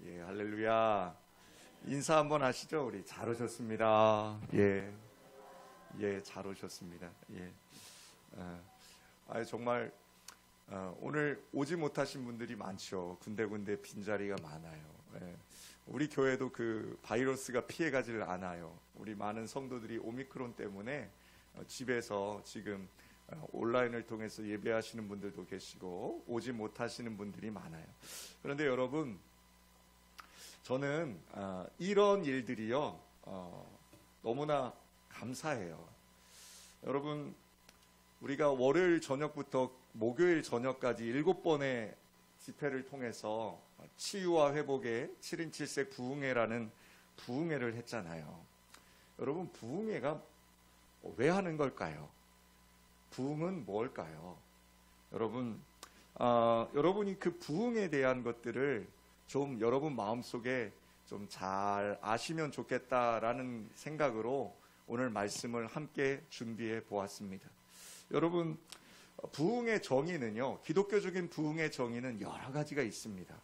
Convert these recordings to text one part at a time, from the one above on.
예, 할렐루야. 인사 한번 하시죠. 우리 잘 오셨습니다. 예, 예, 잘 오셨습니다. 예, 정말 오늘 오지 못하신 분들이 많죠. 군데군데 빈자리가 많아요. 예, 우리 교회도 그 바이러스가 피해가지를 않아요. 우리 많은 성도들이 오미크론 때문에 집에서 지금 온라인을 통해서 예배하시는 분들도 계시고 오지 못하시는 분들이 많아요. 그런데 여러분, 저는 이런 일들이요 너무나 감사해요. 여러분, 우리가 월요일 저녁부터 목요일 저녁까지 7번의 집회를 통해서 치유와 회복의 7인 7색 부흥회라는 부흥회를 했잖아요. 여러분, 부흥회가 왜 하는 걸까요? 부흥은 뭘까요? 여러분, 여러분이 그 부흥에 대한 것들을 좀 여러분 마음속에 좀 잘 아시면 좋겠다라는 생각으로 오늘 말씀을 함께 준비해 보았습니다. 여러분, 부흥의 정의는요, 기독교적인 부흥의 정의는 여러 가지가 있습니다.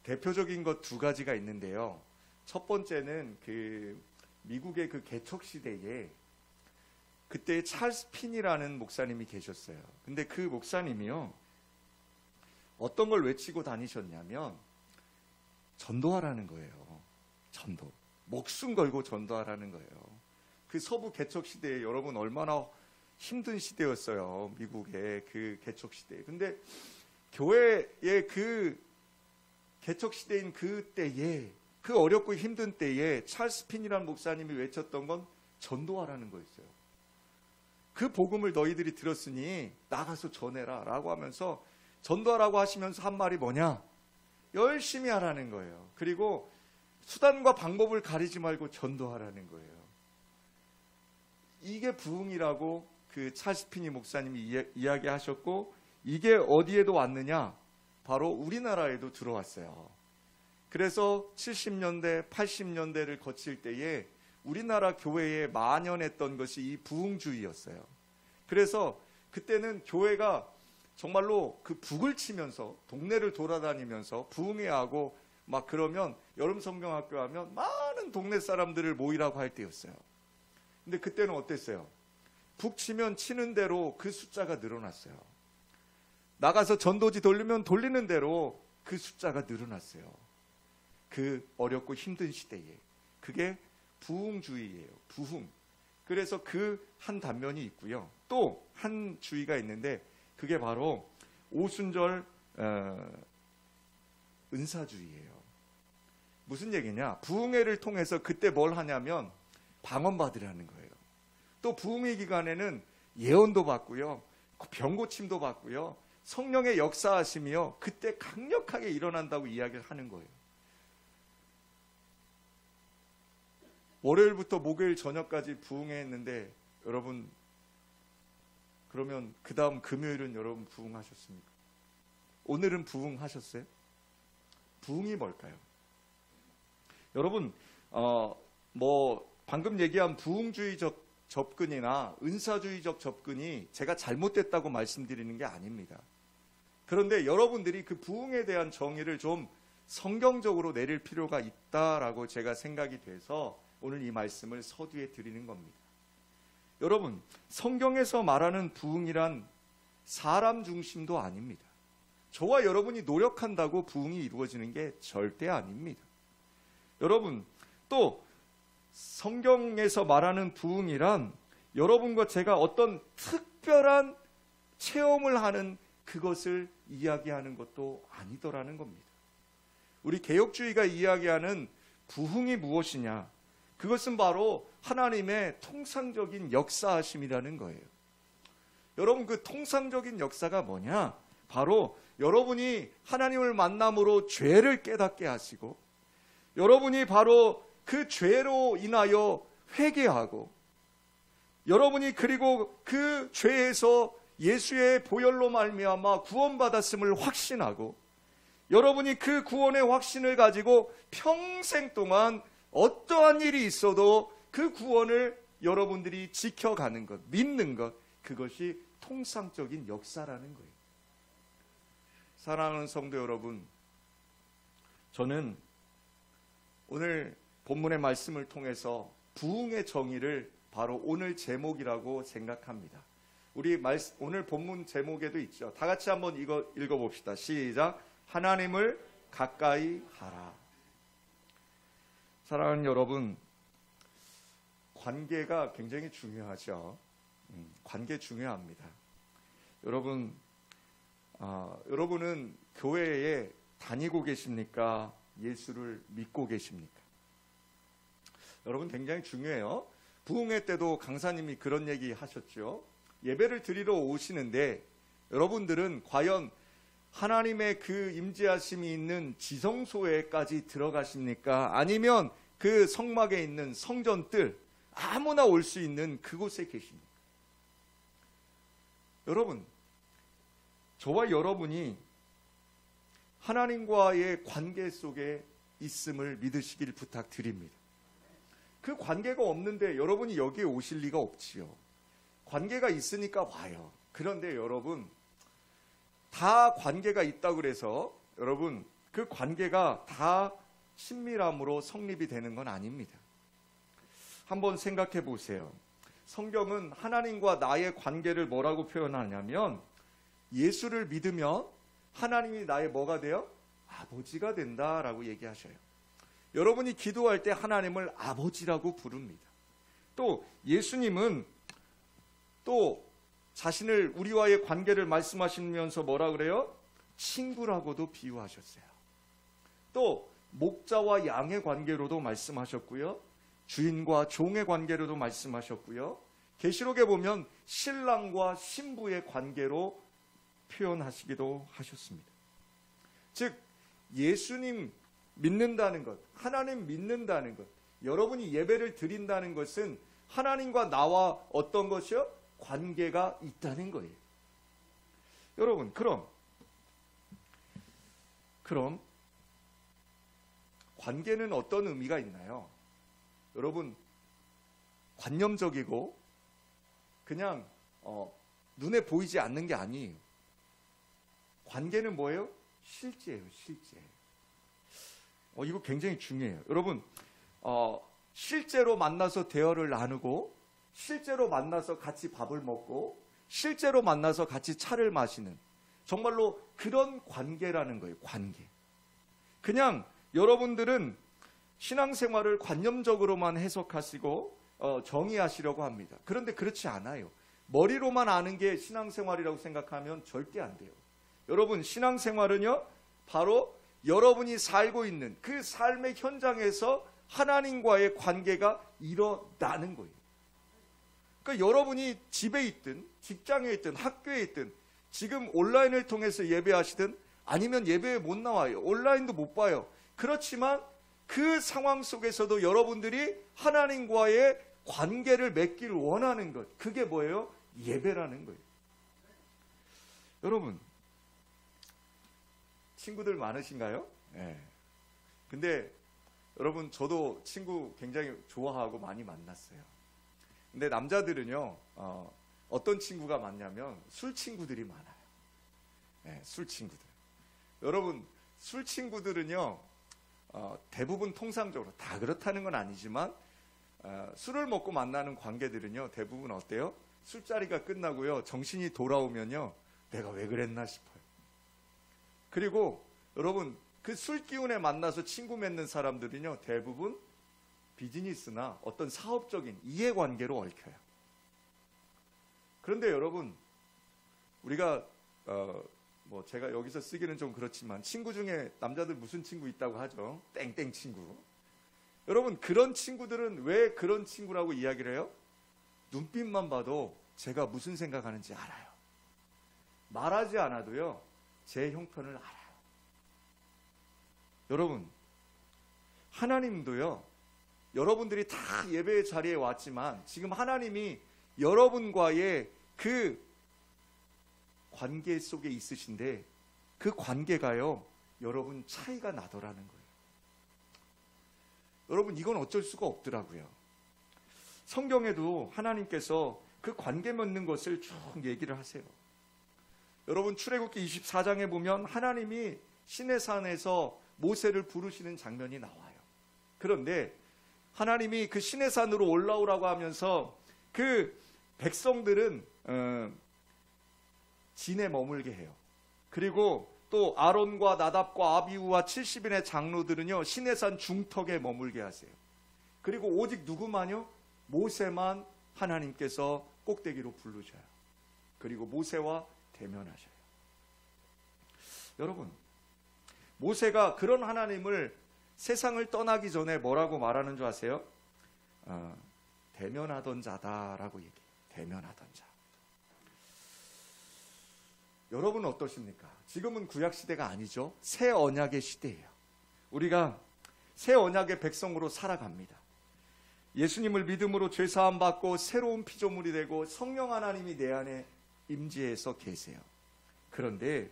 대표적인 것 2가지가 있는데요. 첫 번째는 그 미국의 그 개척 시대에 그때 찰스 핀이라는 목사님이 계셨어요. 근데 그 목사님이요, 어떤 걸 외치고 다니셨냐면 전도하라는 거예요. 전도. 목숨 걸고 전도하라는 거예요. 그 서부 개척 시대에 여러분 얼마나 힘든 시대였어요. 미국의 그 개척 시대. 근데 교회의 그 개척 시대인 그때에, 그 어렵고 힘든 때에 찰스 핀이라는 목사님이 외쳤던 건 전도하라는 거였어요. 그 복음을 너희들이 들었으니 나가서 전해라 라고 하면서, 전도하라고 하시면서 한 말이 뭐냐? 열심히 하라는 거예요. 그리고 수단과 방법을 가리지 말고 전도하라는 거예요. 이게 부흥이라고 그 찰스 핀이 목사님이 이야기하셨고, 이게 어디에도 왔느냐? 바로 우리나라에도 들어왔어요. 그래서 70년대, 80년대를 거칠 때에 우리나라 교회에 만연했던 것이 이 부흥주의였어요. 그래서 그때는 교회가 정말로 그 북을 치면서 동네를 돌아다니면서 부흥회하고 막 그러면, 여름 성경학교 하면 많은 동네 사람들을 모이라고 할 때였어요. 근데 그때는 어땠어요? 북 치면 치는 대로 그 숫자가 늘어났어요. 나가서 전도지 돌리면 돌리는 대로 그 숫자가 늘어났어요. 그 어렵고 힘든 시대에. 그게 부흥주의예요. 부흥. 그래서 그 한 단면이 있고요. 또 한 주의가 있는데, 그게 바로 오순절 은사주의예요. 무슨 얘기냐? 부흥회를 통해서 그때 뭘 하냐면 방언 받으라는 거예요. 또 부흥회 기간에는 예언도 받고요, 병고침도 받고요, 성령의 역사하심이요 그때 강력하게 일어난다고 이야기를 하는 거예요. 월요일부터 목요일 저녁까지 부흥회 했는데, 여러분, 그러면 그 다음 금요일은 여러분 부흥하셨습니까? 오늘은 부흥하셨어요? 부흥이 뭘까요? 여러분, 방금 얘기한 부흥주의적 접근이나 은사주의적 접근이 제가 잘못됐다고 말씀드리는 게 아닙니다. 그런데 여러분들이 그 부흥에 대한 정의를 좀 성경적으로 내릴 필요가 있다라고 제가 생각이 돼서 오늘 이 말씀을 서두에 드리는 겁니다. 여러분, 성경에서 말하는 부흥이란 사람 중심도 아닙니다. 저와 여러분이 노력한다고 부흥이 이루어지는 게 절대 아닙니다. 여러분, 또 성경에서 말하는 부흥이란 여러분과 제가 어떤 특별한 체험을 하는 그것을 이야기하는 것도 아니더라는 겁니다. 우리 개혁주의가 이야기하는 부흥이 무엇이냐? 그것은 바로 하나님의 통상적인 역사하심이라는 거예요. 여러분, 그 통상적인 역사가 뭐냐? 바로 여러분이 하나님을 만남으로 죄를 깨닫게 하시고, 여러분이 바로 그 죄로 인하여 회개하고, 여러분이 그리고 그 죄에서 예수의 보혈로 말미암아 구원받았음을 확신하고, 여러분이 그 구원의 확신을 가지고 평생 동안 어떠한 일이 있어도 그 구원을 여러분들이 지켜가는 것, 믿는 것, 그것이 통상적인 역사라는 거예요. 사랑하는 성도 여러분, 저는 오늘 본문의 말씀을 통해서 부흥의 정의를 바로 오늘 제목이라고 생각합니다. 우리 오늘 본문 제목에도 있죠. 다 같이 한번 이거 읽어봅시다. 시작. 하나님을 가까이 하라. 사랑하는 여러분, 관계가 굉장히 중요하죠. 관계 중요합니다. 여러분은 교회에 다니고 계십니까? 예수를 믿고 계십니까? 여러분 굉장히 중요해요. 부흥회 때도 강사님이 그런 얘기 하셨죠. 예배를 드리러 오시는데 여러분들은 과연 하나님의 그 임재하심이 있는 지성소에까지 들어가십니까? 아니면 그 성막에 있는 성전뜰 아무나 올 수 있는 그곳에 계십니까? 여러분, 저와 여러분이 하나님과의 관계 속에 있음을 믿으시길 부탁드립니다. 그 관계가 없는데 여러분이 여기에 오실 리가 없지요. 관계가 있으니까 와요. 그런데 여러분, 다 관계가 있다고 그래서 여러분 그 관계가 다 친밀함으로 성립이 되는 건 아닙니다. 한번 생각해 보세요. 성경은 하나님과 나의 관계를 뭐라고 표현하냐면 예수를 믿으면 하나님이 나의 뭐가 돼요? 아버지가 된다라고 얘기하셔요. 여러분이 기도할 때 하나님을 아버지라고 부릅니다. 또 예수님은 또 자신을 우리와의 관계를 말씀하시면서 뭐라 그래요? 친구라고도 비유하셨어요. 또 목자와 양의 관계로도 말씀하셨고요. 주인과 종의 관계로도 말씀하셨고요. 계시록에 보면 신랑과 신부의 관계로 표현하시기도 하셨습니다. 즉 예수님 믿는다는 것, 하나님 믿는다는 것, 여러분이 예배를 드린다는 것은 하나님과 나와 어떤 것이요? 관계가 있다는 거예요. 여러분, 그럼 관계는 어떤 의미가 있나요? 여러분, 관념적이고 그냥 눈에 보이지 않는 게 아니에요. 관계는 뭐예요? 실제예요, 실제. 이거 굉장히 중요해요. 여러분, 실제로 만나서 대화를 나누고, 실제로 만나서 같이 밥을 먹고, 실제로 만나서 같이 차를 마시는, 정말로 그런 관계라는 거예요, 관계. 그냥 여러분들은 신앙생활을 관념적으로만 해석하시고 정의하시려고 합니다. 그런데 그렇지 않아요. 머리로만 아는 게 신앙생활이라고 생각하면 절대 안 돼요. 여러분, 신앙생활은요, 바로 여러분이 살고 있는 그 삶의 현장에서 하나님과의 관계가 일어나는 거예요. 그러니까 여러분이 집에 있든 직장에 있든 학교에 있든 지금 온라인을 통해서 예배하시든 아니면 예배에 못 나와요. 온라인도 못 봐요. 그렇지만 그 상황 속에서도 여러분들이 하나님과의 관계를 맺기를 원하는 것, 그게 뭐예요? 예배라는 거예요. 여러분, 친구들 많으신가요? 네. 근데 여러분, 저도 친구 굉장히 좋아하고 많이 만났어요. 근데 남자들은요, 어떤 친구가 많냐면 술 친구들이 많아요. 네, 술 친구들. 여러분, 술 친구들은요, 대부분 통상적으로 다 그렇다는 건 아니지만 술을 먹고 만나는 관계들은요, 대부분 어때요? 술자리가 끝나고요, 정신이 돌아오면요, 내가 왜 그랬나 싶어요. 그리고 여러분, 그 술 기운에 만나서 친구 맺는 사람들은요, 대부분 비즈니스나 어떤 사업적인 이해관계로 얽혀요. 그런데 여러분, 우리가 제가 여기서 쓰기는 좀 그렇지만 친구 중에 남자들 무슨 친구 있다고 하죠? 땡땡 친구. 여러분, 그런 친구들은 왜 그런 친구라고 이야기를 해요? 눈빛만 봐도 제가 무슨 생각하는지 알아요. 말하지 않아도요, 제 형편을 알아요. 여러분, 하나님도요, 여러분들이 다 예배의 자리에 왔지만 지금 하나님이 여러분과의 그 관계 속에 있으신데 그 관계가요, 여러분 차이가 나더라는 거예요. 여러분, 이건 어쩔 수가 없더라고요. 성경에도 하나님께서 그 관계 맺는 것을 쭉 얘기를 하세요. 여러분, 출애굽기 24장에 보면 하나님이 시내산에서 모세를 부르시는 장면이 나와요. 그런데 하나님이 그 시내산으로 올라오라고 하면서 그 백성들은 진에 머물게 해요. 그리고 또 아론과 나답과 아비후와 70인의 장로들은요, 시내산 중턱에 머물게 하세요. 그리고 오직 누구만요? 모세만 하나님께서 꼭대기로 부르셔요. 그리고 모세와 대면하셔요. 여러분, 모세가 그런 하나님을 세상을 떠나기 전에 뭐라고 말하는 줄 아세요? 대면하던 자다라고 얘기해요. 대면하던 자. 여러분은 어떠십니까? 지금은 구약시대가 아니죠. 새 언약의 시대예요. 우리가 새 언약의 백성으로 살아갑니다. 예수님을 믿음으로 죄사함 받고 새로운 피조물이 되고 성령 하나님이 내 안에 임재해서 계세요. 그런데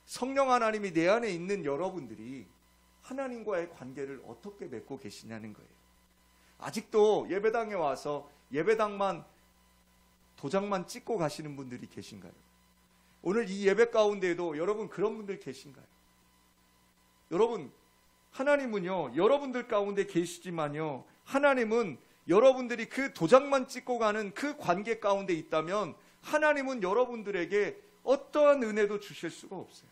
성령 하나님이 내 안에 있는 여러분들이 하나님과의 관계를 어떻게 맺고 계시냐는 거예요. 아직도 예배당에 와서 예배당만 도장만 찍고 가시는 분들이 계신가요? 오늘 이 예배 가운데에도 여러분 그런 분들 계신가요? 여러분, 하나님은요, 여러분들 가운데 계시지만요, 하나님은 여러분들이 그 도장만 찍고 가는 그 관계 가운데 있다면 하나님은 여러분들에게 어떠한 은혜도 주실 수가 없어요.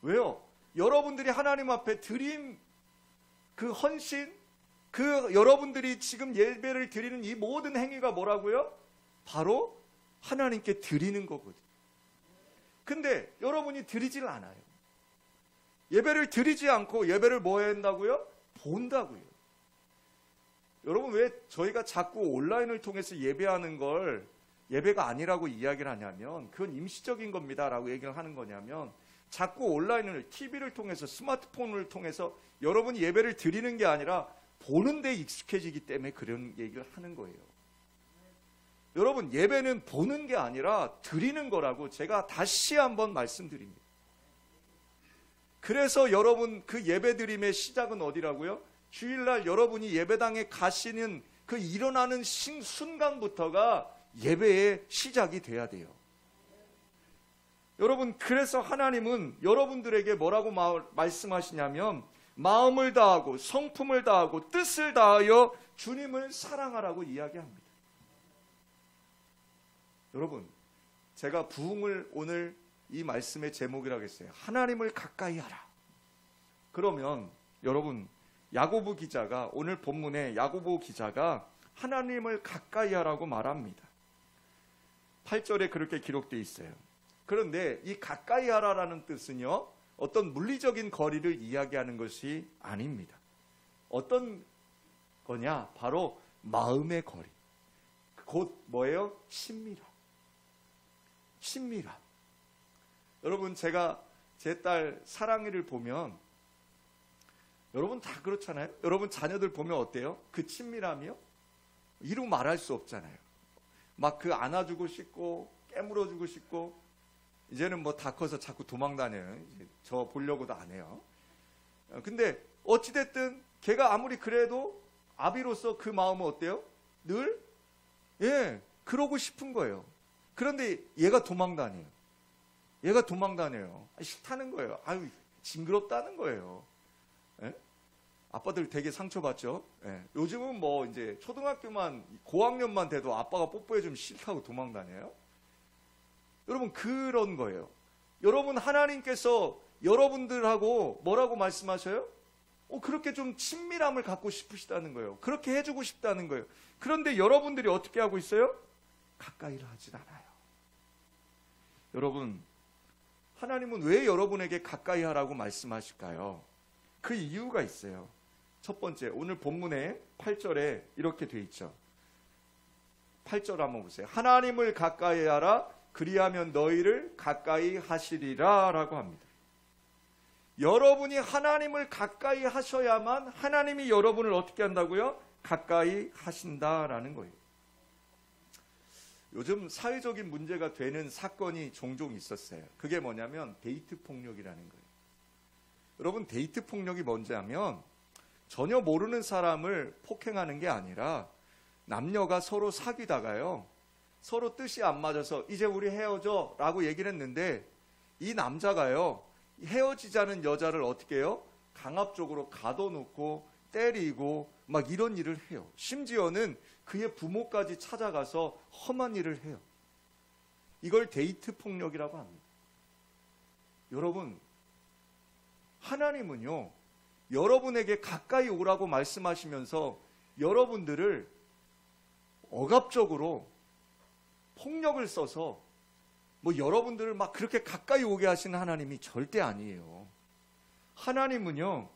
왜요? 여러분들이 하나님 앞에 드린 그 헌신, 그 여러분들이 지금 예배를 드리는 이 모든 행위가 뭐라고요? 바로 하나님께 드리는 거거든요. 근데 여러분이 드리질 않아요. 예배를 드리지 않고 예배를 뭐 한다고요? 본다고요. 여러분, 왜 저희가 자꾸 온라인을 통해서 예배하는 걸 예배가 아니라고 이야기를 하냐면, 그건 임시적인 겁니다 라고 얘기를 하는 거냐면, 자꾸 온라인을, TV를 통해서, 스마트폰을 통해서 여러분이 예배를 드리는 게 아니라 보는 데 익숙해지기 때문에 그런 얘기를 하는 거예요. 여러분, 예배는 보는 게 아니라 드리는 거라고 제가 다시 한번 말씀드립니다. 그래서 여러분, 그 예배 드림의 시작은 어디라고요? 주일날 여러분이 예배당에 가시는 그 일어나는 순간부터가 예배의 시작이 돼야 돼요. 여러분, 그래서 하나님은 여러분들에게 뭐라고 말씀하시냐면, 마음을 다하고 성품을 다하고 뜻을 다하여 주님을 사랑하라고 이야기합니다. 여러분, 제가 부흥을 오늘 이 말씀의 제목이라고 했어요. 하나님을 가까이 하라. 그러면 여러분, 야고보 기자가, 오늘 본문에 야고보 기자가 하나님을 가까이 하라고 말합니다. 8절에 그렇게 기록되어 있어요. 그런데 이 가까이 하라라는 뜻은요, 어떤 물리적인 거리를 이야기하는 것이 아닙니다. 어떤 거냐? 바로 마음의 거리. 곧 뭐예요? 친밀함. 친밀함. 여러분, 제가 제 딸 사랑이를 보면, 여러분 다 그렇잖아요. 여러분 자녀들 보면 어때요? 그 친밀함이요? 이루 말할 수 없잖아요. 막 그 안아주고 싶고 깨물어주고 싶고, 이제는 뭐 다 커서 자꾸 도망다녀요. 저 보려고도 안 해요. 근데 어찌됐든 걔가 아무리 그래도 아비로서 그 마음은 어때요? 늘 그러고 싶은 거예요. 그런데 얘가 도망다녀요. 얘가 도망다녀요. 싫다는 거예요. 아유, 징그럽다는 거예요. 예? 아빠들 되게 상처받죠. 예. 요즘은 뭐 이제 초등학교만, 고학년만 돼도 아빠가 뽀뽀해주면 싫다고 도망다녀요. 여러분, 그런 거예요. 여러분, 하나님께서 여러분들하고 뭐라고 말씀하셔요? 그렇게 좀 친밀함을 갖고 싶으시다는 거예요. 그렇게 해주고 싶다는 거예요. 그런데 여러분들이 어떻게 하고 있어요? 가까이를 하진 않아요. 여러분, 하나님은 왜 여러분에게 가까이 하라고 말씀하실까요? 그 이유가 있어요. 첫 번째, 오늘 본문에 8절에 이렇게 돼 있죠. 8절 한번 보세요. 하나님을 가까이 하라, 그리하면 너희를 가까이 하시리라 라고 합니다. 여러분이 하나님을 가까이 하셔야만 하나님이 여러분을 어떻게 한다고요? 가까이 하신다라는 거예요. 요즘 사회적인 문제가 되는 사건이 종종 있었어요. 그게 뭐냐면 데이트 폭력이라는 거예요. 여러분, 데이트 폭력이 뭔지 하면 전혀 모르는 사람을 폭행하는 게 아니라 남녀가 서로 사귀다가요, 서로 뜻이 안 맞아서 이제 우리 헤어져 라고 얘기를 했는데 이 남자가요, 헤어지자는 여자를 어떻게 해요? 강압적으로 가둬놓고 때리고 막 이런 일을 해요. 심지어는 그의 부모까지 찾아가서 험한 일을 해요. 이걸 데이트 폭력이라고 합니다. 여러분, 하나님은요, 여러분에게 가까이 오라고 말씀하시면서 여러분들을 억압적으로 폭력을 써서 뭐 여러분들을 막 그렇게 가까이 오게 하시는 하나님이 절대 아니에요. 하나님은요,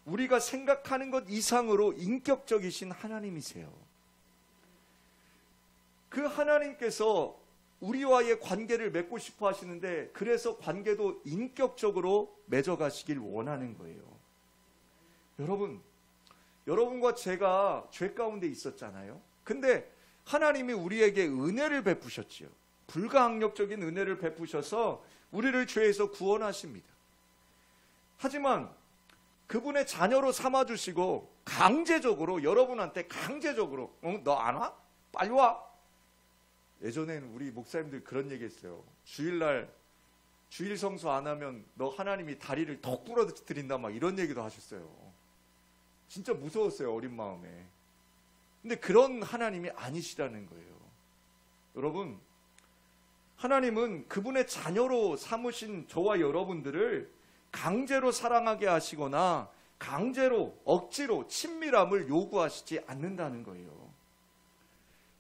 우리가 생각하는 것 이상으로 인격적이신 하나님이세요. 그 하나님께서 우리와의 관계를 맺고 싶어 하시는데, 그래서 관계도 인격적으로 맺어가시길 원하는 거예요. 여러분과 제가 죄 가운데 있었잖아요. 근데 하나님이 우리에게 은혜를 베푸셨지요. 불가항력적인 은혜를 베푸셔서 우리를 죄에서 구원하십니다. 하지만 그분의 자녀로 삼아주시고 강제적으로 여러분한테 강제적으로 너 안 와? 빨리 와. 예전에는 우리 목사님들 그런 얘기 했어요. 주일날 주일 성수 안 하면 너 하나님이 다리를 턱 부러뜨린다 막 이런 얘기도 하셨어요. 진짜 무서웠어요, 어린 마음에. 근데 그런 하나님이 아니시라는 거예요. 여러분, 하나님은 그분의 자녀로 삼으신 저와 여러분들을 강제로 사랑하게 하시거나 강제로 억지로 친밀함을 요구하시지 않는다는 거예요.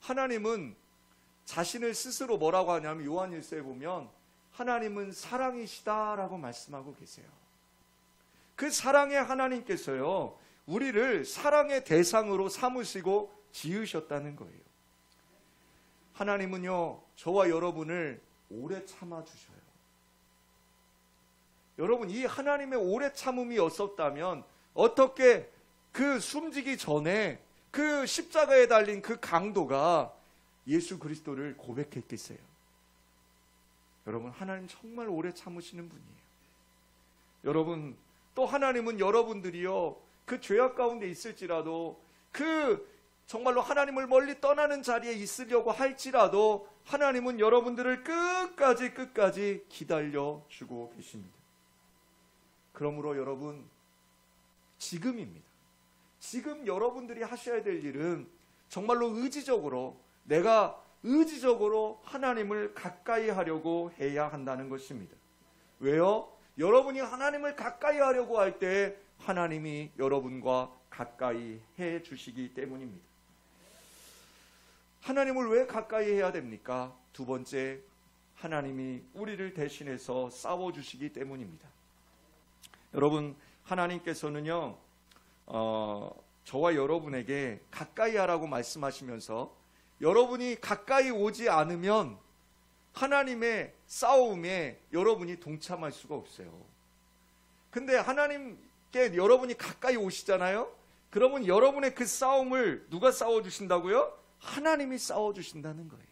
하나님은 자신을 스스로 뭐라고 하냐면 요한일서에 보면 하나님은 사랑이시다라고 말씀하고 계세요. 그 사랑의 하나님께서요, 우리를 사랑의 대상으로 삼으시고 지으셨다는 거예요. 하나님은요, 저와 여러분을 오래 참아주셔요. 여러분, 이 하나님의 오래 참음이 없었다면 어떻게 그 숨지기 전에 그 십자가에 달린 그 강도가 예수 그리스도를 고백했겠어요? 여러분, 하나님 정말 오래 참으시는 분이에요. 여러분, 또 하나님은 여러분들이요, 그 죄악 가운데 있을지라도 그 정말로 하나님을 멀리 떠나는 자리에 있으려고 할지라도 하나님은 여러분들을 끝까지 기다려주고 계십니다. 그러므로 여러분, 지금입니다. 지금 여러분들이 하셔야 될 일은 정말로 내가 의지적으로 하나님을 가까이 하려고 해야 한다는 것입니다. 왜요? 여러분이 하나님을 가까이 하려고 할 때 하나님이 여러분과 가까이 해 주시기 때문입니다. 하나님을 왜 가까이 해야 됩니까? 두 번째, 하나님이 우리를 대신해서 싸워주시기 때문입니다. 여러분, 하나님께서는요, 저와 여러분에게 가까이 하라고 말씀하시면서 여러분이 가까이 오지 않으면 하나님의 싸움에 여러분이 동참할 수가 없어요. 근데 하나님께 여러분이 가까이 오시잖아요? 그러면 여러분의 그 싸움을 누가 싸워주신다고요? 하나님이 싸워주신다는 거예요.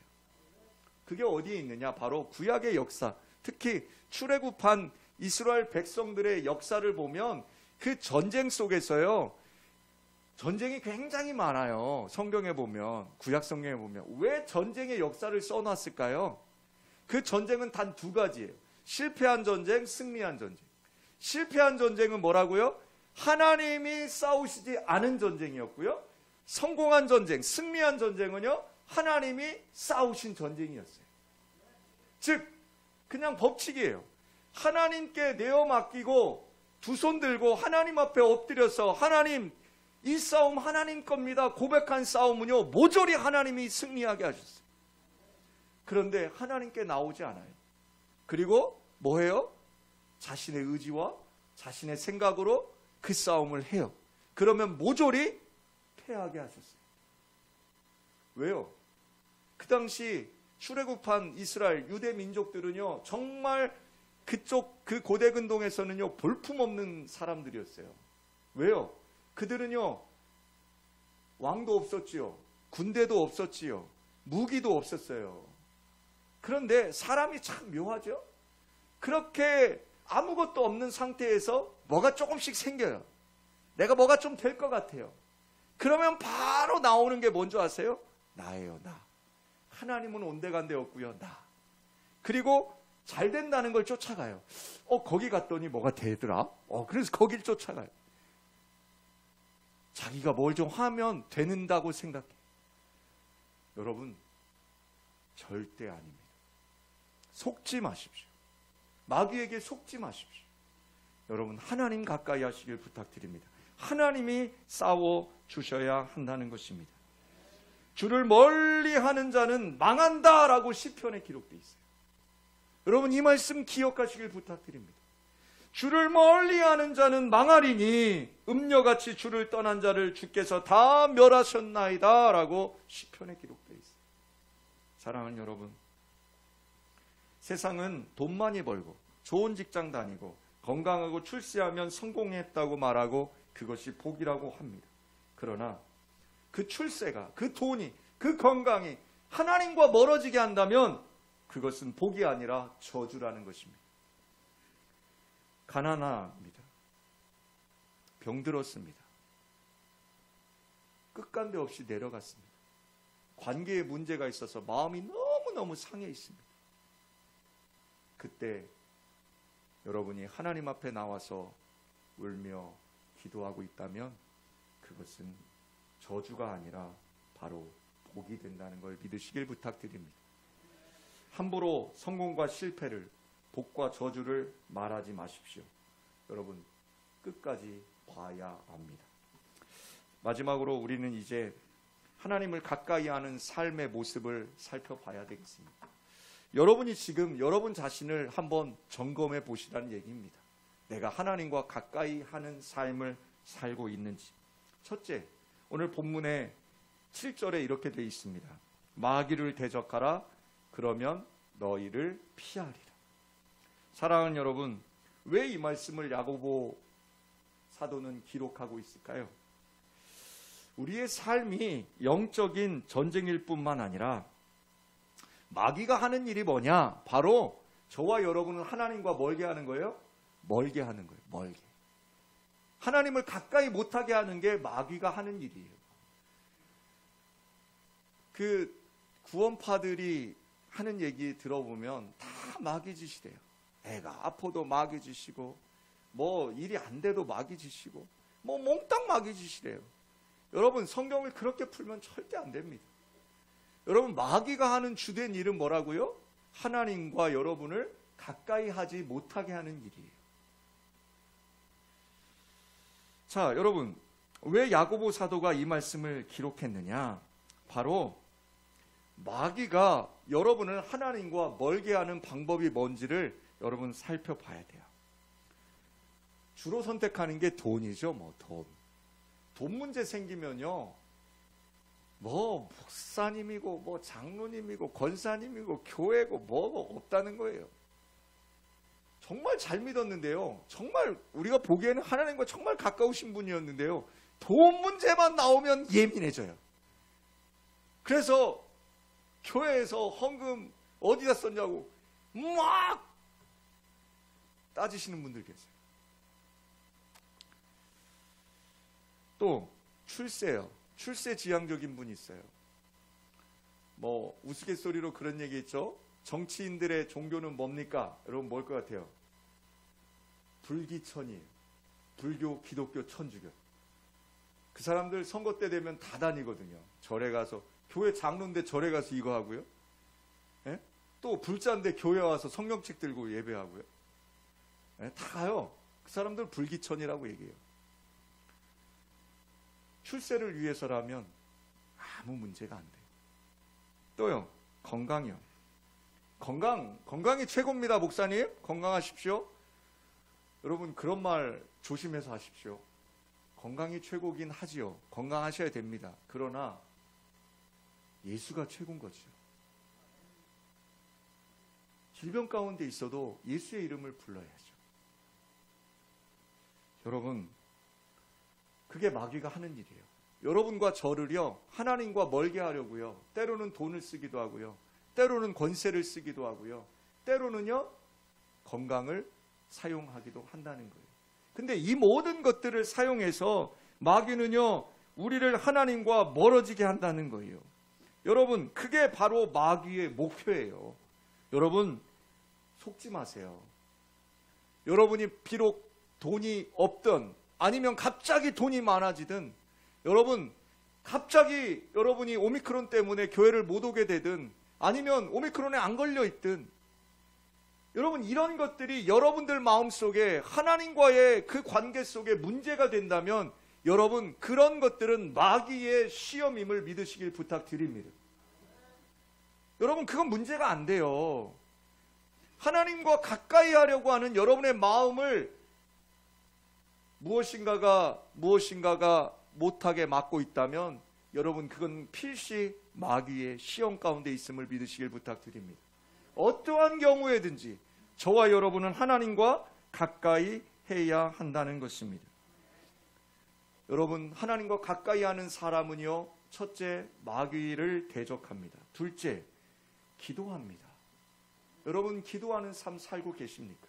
그게 어디에 있느냐? 바로 구약의 역사, 특히 출애굽한 이스라엘 백성들의 역사를 보면 그 전쟁 속에서요, 전쟁이 굉장히 많아요. 성경에 보면, 구약 성경에 보면. 왜 전쟁의 역사를 써놨을까요? 그 전쟁은 단 두 가지예요. 실패한 전쟁, 승리한 전쟁. 실패한 전쟁은 뭐라고요? 하나님이 싸우시지 않은 전쟁이었고요. 성공한 전쟁, 승리한 전쟁은요, 하나님이 싸우신 전쟁이었어요. 즉, 그냥 법칙이에요. 하나님께 내어 맡기고 두 손 들고 하나님 앞에 엎드려서 하나님, 이 싸움 하나님 겁니다 고백한 싸움은요, 모조리 하나님이 승리하게 하셨어요. 그런데 하나님께 나오지 않아요. 그리고 뭐해요? 자신의 의지와 자신의 생각으로 그 싸움을 해요. 그러면 모조리 패하게 하셨어요. 왜요? 그 당시 출애굽한 이스라엘 유대 민족들은요, 정말 그쪽 그 고대 근동에서는요, 볼품없는 사람들이었어요. 왜요? 그들은요, 왕도 없었지요, 군대도 없었지요, 무기도 없었어요. 그런데 사람이 참 묘하죠? 그렇게 아무것도 없는 상태에서 뭐가 조금씩 생겨요. 내가 뭐가 좀 될 것 같아요. 그러면 바로 나오는 게 뭔지 아세요? 나예요, 나. 하나님은 온데간데 없고요, 나. 그리고 잘 된다는 걸 쫓아가요. 거기 갔더니 뭐가 되더라? 그래서 거길 쫓아가요. 자기가 뭘 좀 하면 되는다고 생각해. 여러분, 절대 아닙니다. 속지 마십시오. 마귀에게 속지 마십시오. 여러분, 하나님 가까이 하시길 부탁드립니다. 하나님이 싸워 주셔야 한다는 것입니다. 주를 멀리 하는 자는 망한다라고 시편에 기록되어 있어요. 여러분, 이 말씀 기억하시길 부탁드립니다. 주를 멀리 하는 자는 망하리니 음녀같이 주를 떠난 자를 주께서 다 멸하셨나이다 라고 시편에 기록되어 있어요. 사랑하는 여러분, 세상은 돈 많이 벌고 좋은 직장 다니고 건강하고 출세하면 성공했다고 말하고 그것이 복이라고 합니다. 그러나 그 출세가, 그 돈이, 그 건강이 하나님과 멀어지게 한다면 그것은 복이 아니라 저주라는 것입니다. 가난합니다. 병들었습니다. 끝간데 없이 내려갔습니다. 관계에 문제가 있어서 마음이 너무너무 상해 있습니다. 그때 여러분이 하나님 앞에 나와서 울며 기도하고 있다면 그것은 저주가 아니라 바로 복이 된다는 걸 믿으시길 부탁드립니다. 함부로 성공과 실패를, 복과 저주를 말하지 마십시오. 여러분, 끝까지 봐야 합니다. 마지막으로 우리는 이제 하나님을 가까이 하는 삶의 모습을 살펴봐야 되겠습니다. 여러분이 지금 여러분 자신을 한번 점검해 보시라는 얘기입니다. 내가 하나님과 가까이 하는 삶을 살고 있는지. 첫째, 오늘 본문의 7절에 이렇게 되어 있습니다. 마귀를 대적하라. 그러면 너희를 피하리라. 사랑하는 여러분, 왜 이 말씀을 야고보 사도는 기록하고 있을까요? 우리의 삶이 영적인 전쟁일 뿐만 아니라 마귀가 하는 일이 뭐냐? 바로 저와 여러분을 하나님과 멀게 하는 거예요. 멀게 하는 거예요. 멀게. 하나님을 가까이 못하게 하는 게 마귀가 하는 일이에요. 그 구원파들이 하는 얘기 들어보면 다 마귀 짓이래요. 애가 아파도 마귀 짓이고, 뭐 일이 안 돼도 마귀 짓이고, 뭐 몽땅 마귀 짓이래요. 여러분, 성경을 그렇게 풀면 절대 안 됩니다. 여러분, 마귀가 하는 주된 일은 뭐라고요? 하나님과 여러분을 가까이 하지 못하게 하는 일이에요. 자, 여러분, 왜 야고보 사도가 이 말씀을 기록했느냐? 바로 마귀가 여러분을 하나님과 멀게 하는 방법이 뭔지를 여러분 살펴봐야 돼요. 주로 선택하는 게 돈이죠. 돈 문제 생기면요, 뭐 목사님이고 뭐 장로님이고 권사님이고 교회고 뭐가 없다는 거예요. 정말 잘 믿었는데요, 정말 우리가 보기에는 하나님과 정말 가까우신 분이었는데요, 돈 문제만 나오면 예민해져요. 그래서 교회에서 헌금 어디다 썼냐고 막 따지시는 분들 계세요. 또 출세요. 출세 지향적인 분이 있어요. 뭐 우스갯소리로 그런 얘기 있죠. 정치인들의 종교는 뭡니까? 여러분, 뭘 것 같아요? 불기천이에요. 불교, 기독교, 천주교. 그 사람들 선거 때 되면 다 다니거든요. 절에 가서, 교회 장로인데 절에 가서 이거 하고요. 예? 또 불자인데 교회 와서 성경책 들고 예배하고요. 예? 다 가요. 그 사람들 불기천이라고 얘기해요. 출세를 위해서라면 아무 문제가 안 돼요. 또요, 건강이요. 건강이 최고입니다, 목사님. 건강하십시오. 여러분, 그런 말 조심해서 하십시오. 건강이 최고긴 하지요. 건강하셔야 됩니다. 그러나 예수가 최고인 거죠. 질병 가운데 있어도 예수의 이름을 불러야죠. 여러분, 그게 마귀가 하는 일이에요. 여러분과 저를요, 하나님과 멀게 하려고요, 때로는 돈을 쓰기도 하고요, 때로는 권세를 쓰기도 하고요, 때로는요, 건강을 사용하기도 한다는 거예요. 근데 이 모든 것들을 사용해서 마귀는요, 우리를 하나님과 멀어지게 한다는 거예요. 여러분, 그게 바로 마귀의 목표예요. 여러분, 속지 마세요. 여러분이 비록 돈이 없든 아니면 갑자기 돈이 많아지든, 여러분 갑자기 여러분이 오미크론 때문에 교회를 못 오게 되든 아니면 오미크론에 안 걸려 있든, 여러분 이런 것들이 여러분들 마음속에 하나님과의 그 관계 속에 문제가 된다면 여러분 그런 것들은 마귀의 시험임을 믿으시길 부탁드립니다. 여러분 그건 문제가 안 돼요. 하나님과 가까이 하려고 하는 여러분의 마음을 무엇인가가 못하게 막고 있다면 여러분 그건 필시 마귀의 시험 가운데 있음을 믿으시길 부탁드립니다. 어떠한 경우에든지 저와 여러분은 하나님과 가까이 해야 한다는 것입니다. 여러분 하나님과 가까이 하는 사람은요, 첫째 마귀를 대적합니다. 둘째 기도합니다. 여러분 기도하는 삶 살고 계십니까?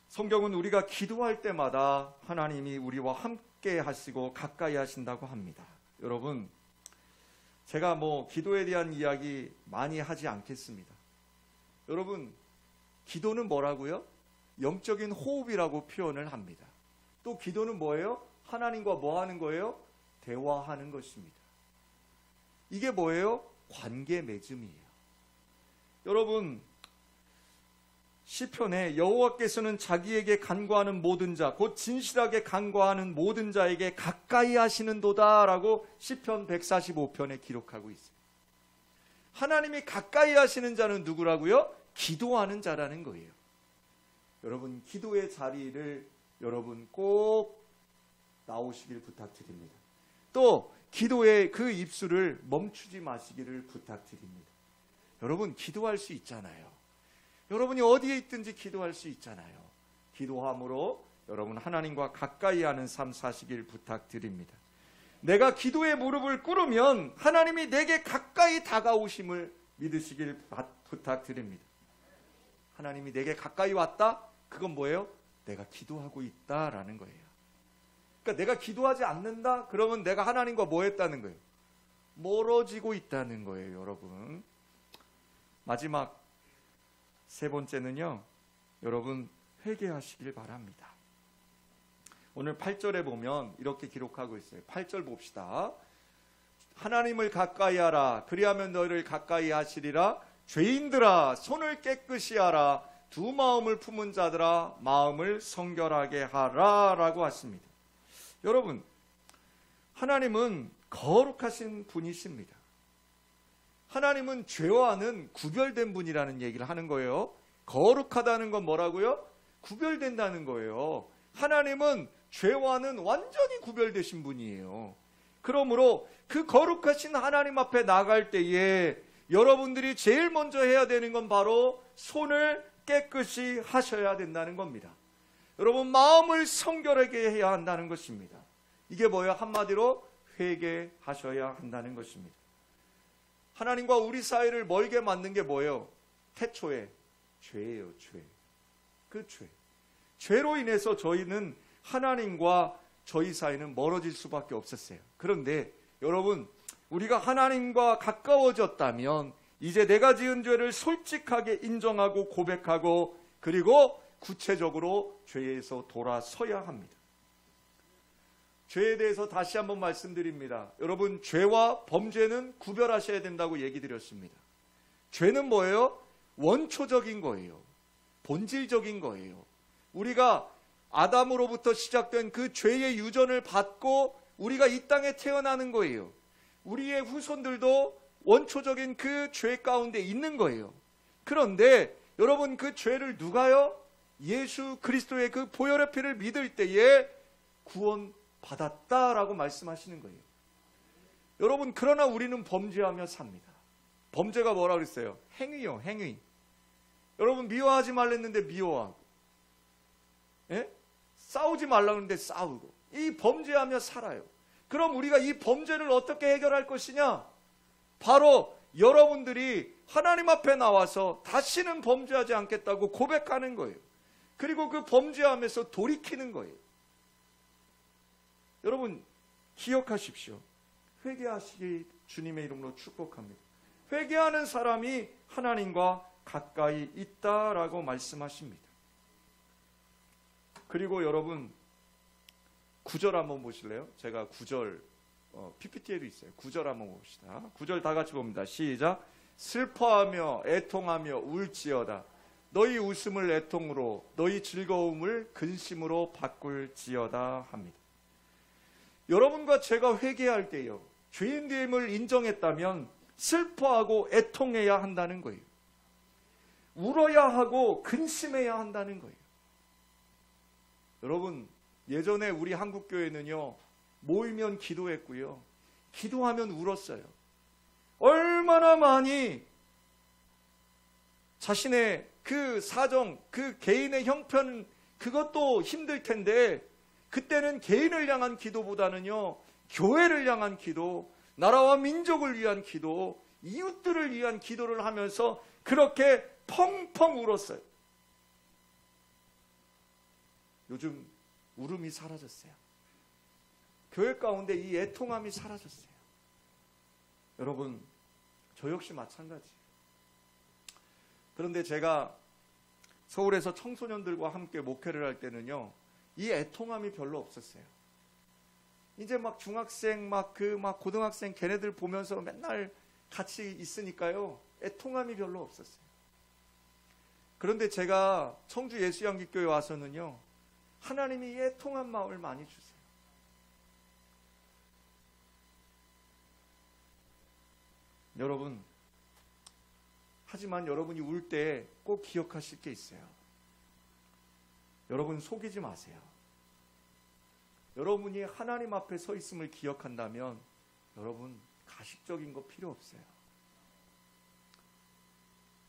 성경은 우리가 기도할 때마다 하나님이 우리와 함께 하시고 가까이 하신다고 합니다. 여러분 제가 기도에 대한 이야기 많이 하지 않겠습니다. 여러분 기도는 뭐라고요? 영적인 호흡이라고 표현을 합니다. 또 기도는 뭐예요? 하나님과 뭐 하는 거예요? 대화하는 것입니다. 이게 뭐예요? 관계 맺음이에요. 여러분 시편에 여호와께서는 자기에게 간구하는 모든 자, 곧 진실하게 간구하는 모든 자에게 가까이 하시는도다 라고 시편 145편에 기록하고 있어요. 하나님이 가까이 하시는 자는 누구라고요? 기도하는 자라는 거예요. 여러분 기도의 자리를 여러분 꼭 나오시길 부탁드립니다. 또 기도의 그 입술을 멈추지 마시기를 부탁드립니다. 여러분 기도할 수 있잖아요. 여러분이 어디에 있든지 기도할 수 있잖아요. 기도함으로 여러분 하나님과 가까이 하는 삶 사시길 부탁드립니다. 내가 기도의 무릎을 꿇으면 하나님이 내게 가까이 다가오심을 믿으시길 부탁드립니다. 하나님이 내게 가까이 왔다? 그건 뭐예요? 내가 기도하고 있다라는 거예요. 그러니까 내가 기도하지 않는다? 그러면 내가 하나님과 뭐 했다는 거예요? 멀어지고 있다는 거예요, 여러분. 마지막 세 번째는요, 여러분 회개하시길 바랍니다. 오늘 8절에 보면 이렇게 기록하고 있어요. 8절 봅시다. 하나님을 가까이 하라. 그리하면 너희를 가까이 하시리라. 죄인들아 손을 깨끗이 하라. 두 마음을 품은 자들아 마음을 성결하게 하라 라고 하십니다. 여러분 하나님은 거룩하신 분이십니다. 하나님은 죄와는 구별된 분이라는 얘기를 하는 거예요. 거룩하다는 건 뭐라고요? 구별된다는 거예요. 하나님은 죄와는 완전히 구별되신 분이에요. 그러므로 그 거룩하신 하나님 앞에 나갈 때에 여러분들이 제일 먼저 해야 되는 건 바로 손을 깨끗이 하셔야 된다는 겁니다. 여러분 마음을 성결하게 해야 한다는 것입니다. 이게 뭐예요? 한마디로 회개하셔야 한다는 것입니다. 하나님과 우리 사이를 멀게 만든 게 뭐예요? 태초에 죄예요. 죄. 그 죄. 죄로 인해서 저희는 하나님과 저희 사이는 멀어질 수밖에 없었어요. 그런데 여러분 우리가 하나님과 가까워졌다면 이제 내가 지은 죄를 솔직하게 인정하고 고백하고 그리고 구체적으로 죄에서 돌아서야 합니다. 죄에 대해서 다시 한번 말씀드립니다. 여러분 죄와 범죄는 구별하셔야 된다고 얘기 드렸습니다. 죄는 뭐예요? 원초적인 거예요. 본질적인 거예요. 우리가 아담으로부터 시작된 그 죄의 유전을 받고 우리가 이 땅에 태어나는 거예요. 우리의 후손들도 원초적인 그 죄 가운데 있는 거예요. 그런데 여러분 그 죄를 누가요? 예수 그리스도의 그 보혈의 피를 믿을 때에 구원받았다라고 말씀하시는 거예요. 여러분 그러나 우리는 범죄하며 삽니다. 범죄가 뭐라 그랬어요? 행위요, 행위. 여러분 미워하지 말랬는데 미워하고, 예? 싸우지 말라고 했는데 싸우고, 이 범죄하며 살아요. 그럼 우리가 이 범죄를 어떻게 해결할 것이냐? 바로 여러분들이 하나님 앞에 나와서 다시는 범죄하지 않겠다고 고백하는 거예요. 그리고 그 범죄하면서 돌이키는 거예요. 여러분 기억하십시오. 회개하시기 주님의 이름으로 축복합니다. 회개하는 사람이 하나님과 가까이 있다라고 말씀하십니다. 그리고 여러분 9절 한번 보실래요? 제가 9절 PPT에도 있어요. 9절 한번 봅시다. 9절 다 같이 봅니다. 시작. 슬퍼하며 애통하며 울지어다. 너희 웃음을 애통으로 너희 즐거움을 근심으로 바꿀지어다 합니다. 여러분과 제가 회개할 때요, 죄인됨을 인정했다면 슬퍼하고 애통해야 한다는 거예요. 울어야 하고 근심해야 한다는 거예요. 여러분, 예전에 우리 한국교회는요, 모이면 기도했고요, 기도하면 울었어요. 얼마나 많이 자신의 그 사정, 그 개인의 형편, 그것도 힘들 텐데 그때는 개인을 향한 기도보다는요, 교회를 향한 기도, 나라와 민족을 위한 기도, 이웃들을 위한 기도를 하면서 그렇게 펑펑 울었어요. 요즘 울음이 사라졌어요. 교회 가운데 이 애통함이 사라졌어요. 여러분, 저 역시 마찬가지예요. 그런데 제가 서울에서 청소년들과 함께 목회를 할 때는요, 이 애통함이 별로 없었어요. 이제 막 중학생, 막 고등학생 걔네들 보면서 맨날 같이 있으니까요, 애통함이 별로 없었어요. 그런데 제가 청주 예수양기교회 와서는요, 하나님이 이 애통한 마음을 많이 주세요. 여러분, 하지만 여러분이 울 때 꼭 기억하실 게 있어요. 여러분, 속이지 마세요. 여러분이 하나님 앞에 서 있음을 기억한다면 여러분, 가식적인 거 필요 없어요.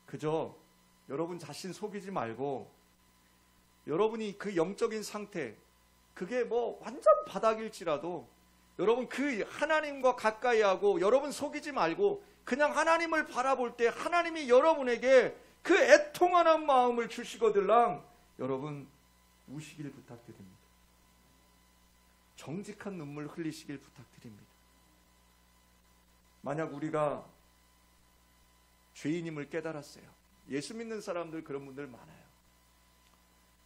그저 여러분 자신 속이지 말고, 여러분이 그 영적인 상태, 그게 뭐 완전 바닥일지라도 여러분 그 하나님과 가까이 하고, 여러분 속이지 말고 그냥 하나님을 바라볼 때 하나님이 여러분에게 그 애통하는 마음을 주시거들랑 여러분 우시길 부탁드립니다. 정직한 눈물 흘리시길 부탁드립니다. 만약 우리가 죄인임을 깨달았어요. 예수 믿는 사람들 그런 분들 많아요.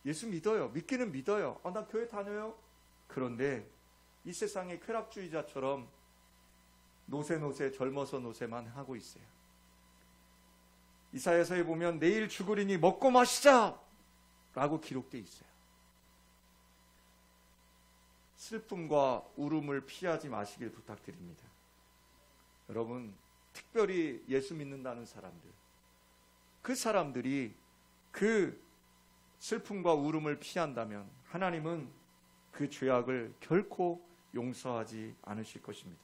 예수 믿어요. 믿기는 믿어요. 나 교회 다녀요. 그런데 이 세상의 쾌락주의자처럼 노세 젊어서 노세만 하고 있어요. 이사야서에 보면 내일 죽으리니 먹고 마시자 라고 기록되어 있어요. 슬픔과 울음을 피하지 마시길 부탁드립니다. 여러분, 특별히 예수 믿는다는 사람들, 그 사람들이 그 슬픔과 울음을 피한다면 하나님은 그 죄악을 결코 용서하지 않으실 것입니다.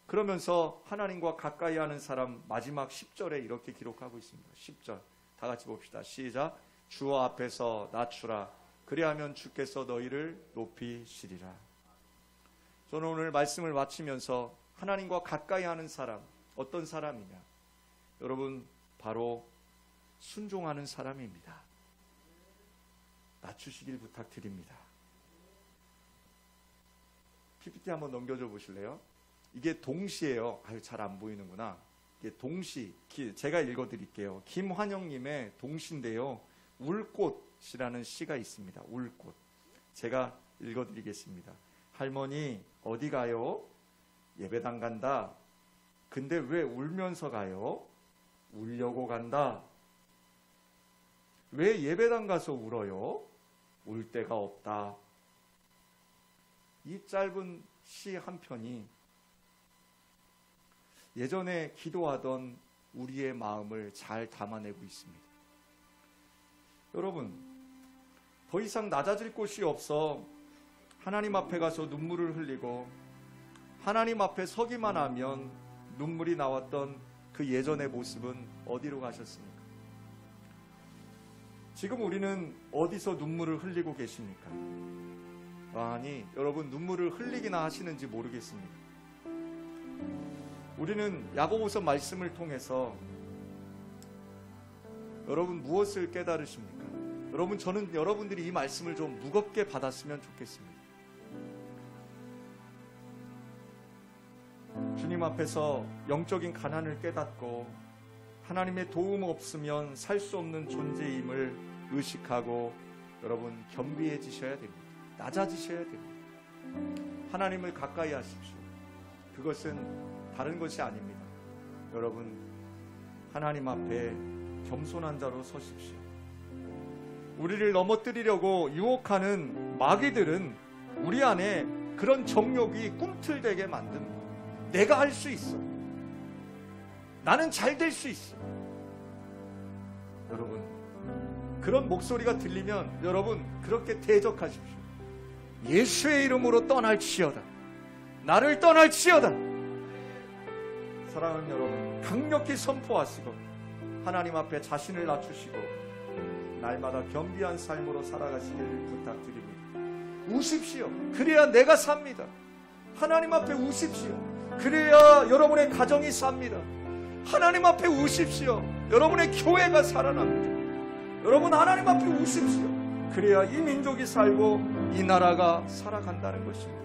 그러면서 하나님과 가까이 하는 사람 마지막 10절에 이렇게 기록하고 있습니다. 10절 다 같이 봅시다. 시작. 주 앞에서 낮추라. 그리하면 주께서 너희를 높이시리라. 저는 오늘 말씀을 마치면서 하나님과 가까이 하는 사람, 어떤 사람이냐? 여러분, 바로 순종하는 사람입니다. 낮추시길 부탁드립니다. PPT 한번 넘겨줘 보실래요? 이게 동시예요. 잘 안 보이는구나. 이게 동시. 제가 읽어드릴게요. 김환영님의 동시인데요. 울꽃이라는 시가 있습니다. 울꽃. 제가 읽어드리겠습니다. 할머니 어디 가요? 예배당 간다. 근데 왜 울면서 가요? 울려고 간다. 왜 예배당 가서 울어요? 울 데가 없다. 이 짧은 시 한 편이 예전에 기도하던 우리의 마음을 잘 담아내고 있습니다. 여러분, 더 이상 낮아질 곳이 없어 하나님 앞에 가서 눈물을 흘리고 하나님 앞에 서기만 하면 눈물이 나왔던 그 예전의 모습은 어디로 가셨습니까? 지금 우리는 어디서 눈물을 흘리고 계십니까? 아니, 여러분 눈물을 흘리기나 하시는지 모르겠습니다. 우리는 야고보서 말씀을 통해서 여러분 무엇을 깨달으십니까? 여러분, 저는 여러분들이 이 말씀을 좀 무겁게 받았으면 좋겠습니다. 주님 앞에서 영적인 가난을 깨닫고 하나님의 도움 없으면 살 수 없는 존재임을 의식하고 여러분 겸비해지셔야 됩니다. 낮아지셔야 됩니다. 하나님을 가까이 하십시오. 그것은 다른 것이 아닙니다. 여러분 하나님 앞에 겸손한 자로 서십시오. 우리를 넘어뜨리려고 유혹하는 마귀들은 우리 안에 그런 정욕이 꿈틀대게 만듭니다. 내가 할 수 있어. 나는 잘 될 수 있어. 여러분 그런 목소리가 들리면 여러분 그렇게 대적하십시오. 예수의 이름으로 떠날지어다. 나를 떠날지어다. 사랑하는 여러분 강력히 선포하시고 하나님 앞에 자신을 낮추시고 날마다 겸비한 삶으로 살아가시길 부탁드립니다. 우십시오. 그래야 내가 삽니다. 하나님 앞에 우십시오. 그래야 여러분의 가정이 삽니다. 하나님 앞에 우십시오. 여러분의 교회가 살아납니다. 여러분 하나님 앞에 우십시오. 그래야 이 민족이 살고 이 나라가 살아간다는 것입니다.